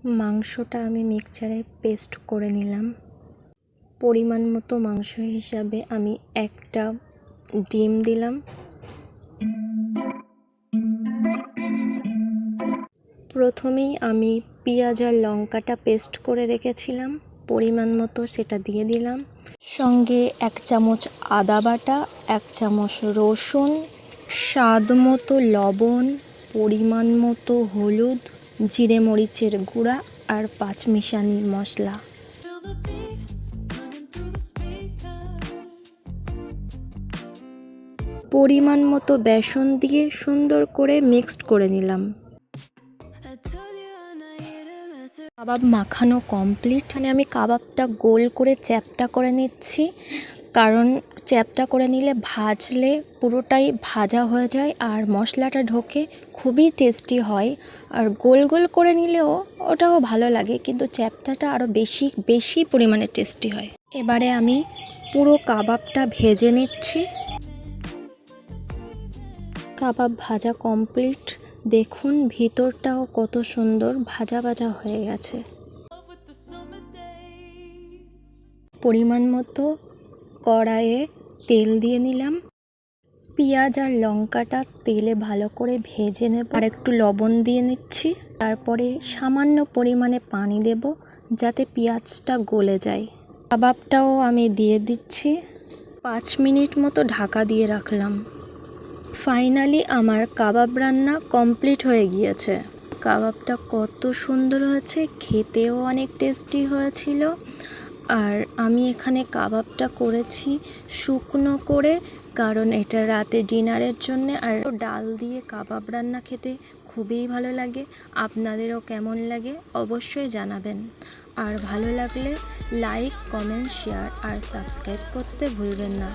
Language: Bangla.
মাংসটা আমি মিক্সচারে পেস্ট করে নিলাম। পরিমাণ মতো মাংস হিসাবে আমি একটা ডিম দিলাম। প্রথমেই আমি পেঁয়াজ আর লঙ্কাটা পেস্ট করে রেখেছিলাম, পরিমাণ মতো সেটা দিয়ে দিলাম। সঙ্গে 1 চামচ আদা বাটা, 1 চামচ রসুন, স্বাদ মতো লবণ, পরিমাণ মতো হলুদ, জিরে মরিচের গুঁড়া আর 5 মিশালি মশলা। পরিমাণ মতো বেসন দিয়ে সুন্দর করে মিক্সড করে নিলাম। কাবাব মাখানো কমপ্লিট। আমি কাবাবটা গোল করে চ্যাপ্টা করে নিচ্ছি, কারণ চ্যাপ্টা করে নিলে ভাজলে পুরোটাই ভাজা হয়ে যায় আর মশলাটা ঢোকে, খুবই টেস্টি হয়। আর গোল গোল করে নিলেও ওটাও ভালো লাগে, কিন্তু চ্যাপ্টাটা আরও বেশি পরিমাণে টেস্টি হয়। এবারে আমি পুরো কাবাবটা ভেজে নিচ্ছি। কাবাব ভাজা কমপ্লিট। দেখুন ভিতরটাও কত সুন্দর ভাজা ভাজা হয়ে গেছে। পরিমাণ মতো কড়াইয়ে তেল দিয়ে নিলাম। পেঁয়াজ আর লঙ্কাটা তেলে ভালো করে ভেজে নেব। আর একটু লবণ দিয়ে নিচ্ছি। তারপরে সামান্য পরিমাণে পানি দেব, যাতে পেঁয়াজটা গলে যায়। কাবাবটাও আমি দিয়ে দিচ্ছি। 5 মিনিট মতো ঢাকা দিয়ে রাখলাম। ফাইনালি আমার কাবাব রান্না কমপ্লিট হয়ে গিয়েছে। কাবাবটা কত সুন্দর হয়েছে, খেতেও অনেক টেস্টি হয়েছিল। আর আমি এখানে কাবাবটা করেছি শুকনো করে, কারণ এটা রাতে ডিনারের জন্য। আর ডাল দিয়ে কাবাব রান্না খেতে খুবই ভালো লাগে। আপনাদেরও কেমন লাগে অবশ্যই জানাবেন। আর ভালো লাগলে লাইক, কমেন্ট, শেয়ার আর সাবস্ক্রাইব করতে ভুলবেন না।